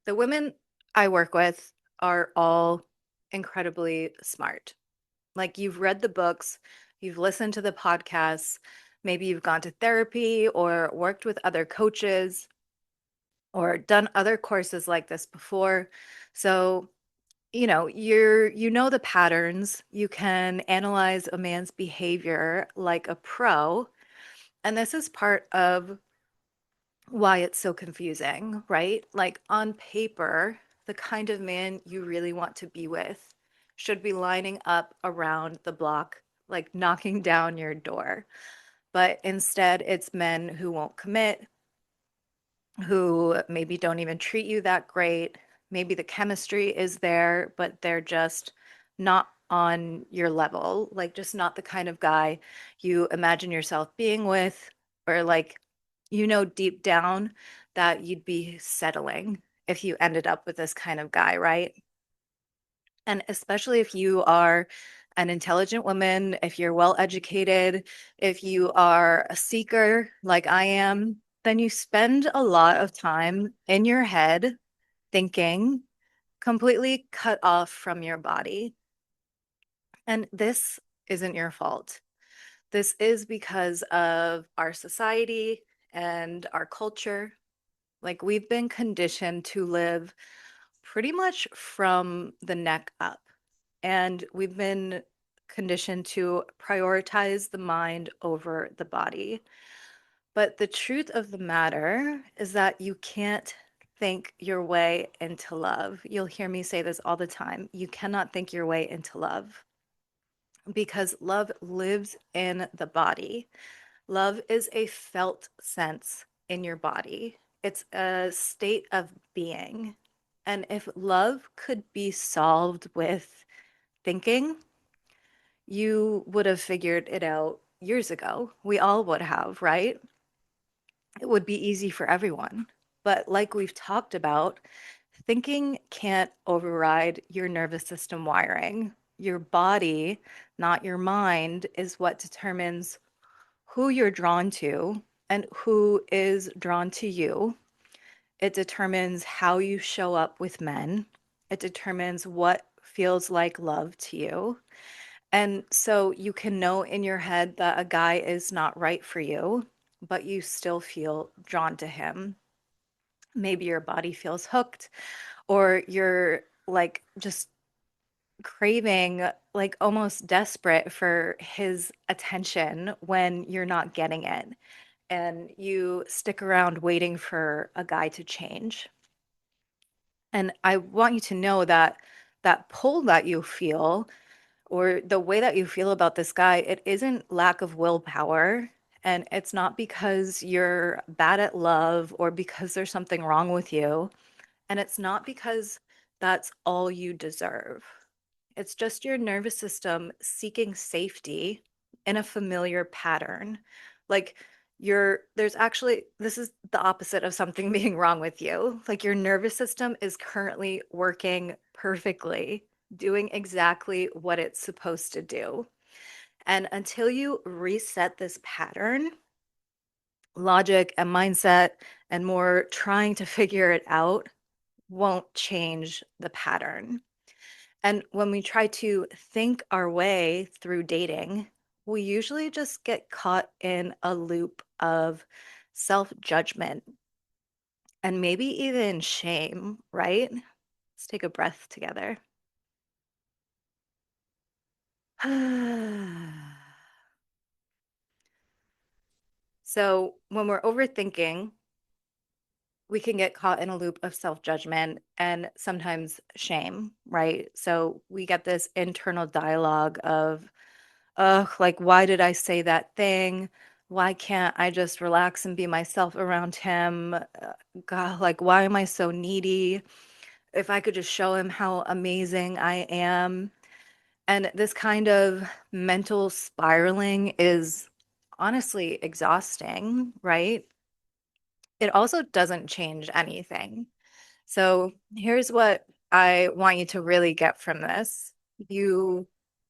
The women I work with are all incredibly smart. Like you've read the books, you've listened to the podcasts, maybe you've gone to therapy or worked with other coaches or done other courses like this before. So, you know the patterns. You can analyze a man's behavior like a pro, and this is part of why it's so confusing, right? Like on paper, the kind of man you really want to be with should be lining up around the block, like knocking down your door. But instead, it's men who won't commit, who maybe don't even treat you that great. Maybe the chemistry is there, but they're just not on your level, like just not the kind of guy you imagine yourself being with, or like, deep down that you'd be settling if you ended up with this kind of guy, right? And especially if you are an intelligent woman, if you're well educated, if you are a seeker like I am, then you spend a lot of time in your head thinking, completely cut off from your body. And this isn't your fault. This is because of our society and our culture. Like we've been conditioned to live pretty much from the neck up. And we've been conditioned to prioritize the mind over the body. But the truth of the matter is that you can't think your way into love. You'll hear me say this all the time. You cannot think your way into love because love lives in the body. Love is a felt sense in your body, it's a state of being. And if love could be solved with thinking, you would have figured it out years ago. We all would have, right? It would be easy for everyone. But like we've talked about, thinking can't override your nervous system wiring. Your body, not your mind, is what determines who you're drawn to and who is drawn to you. It determines how you show up with men. It determines what feels like love to you. And so you can know in your head that a guy is not right for you, but you still feel drawn to him. Maybe your body feels hooked, or you're like just craving, like almost desperate for his attention when you're not getting it. And you stick around waiting for a guy to change. And I want you to know that that pull that you feel or the way that you feel about this guy, it isn't lack of willpower. And it's not because you're bad at love or because there's something wrong with you. And it's not because that's all you deserve. It's just your nervous system seeking safety in a familiar pattern. Like there's actually, this is the opposite of something being wrong with you. Like your nervous system is currently working perfectly, doing exactly what it's supposed to do. And until you reset this pattern, logic and mindset and more trying to figure it out won't change the pattern. And when we try to think our way through dating, we usually just get caught in a loop of self judgment and maybe even shame, right? Let's take a breath together. So, when we're overthinking, we can get caught in a loop of self judgment and sometimes shame, right? So, we get this internal dialogue of, ugh, like, why did I say that thing? Why can't I just relax and be myself around him? God, like, why am I so needy? If I could just show him how amazing I am. And this kind of mental spiraling is honestly exhausting, right? It also doesn't change anything. So here's what I want you to really get from this. You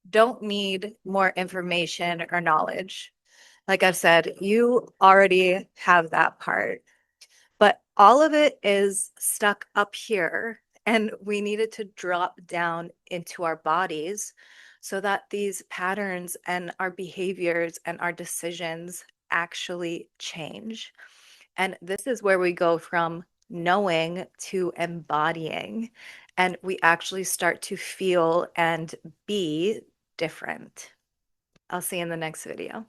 don't need more information or knowledge. Like I've said, you already have that part. But all of it is stuck up here, and we needed to drop down into our bodies so that these patterns and our behaviors and our decisions actually change. And this is where we go from knowing to embodying, and we actually start to feel and be different. I'll see you in the next video.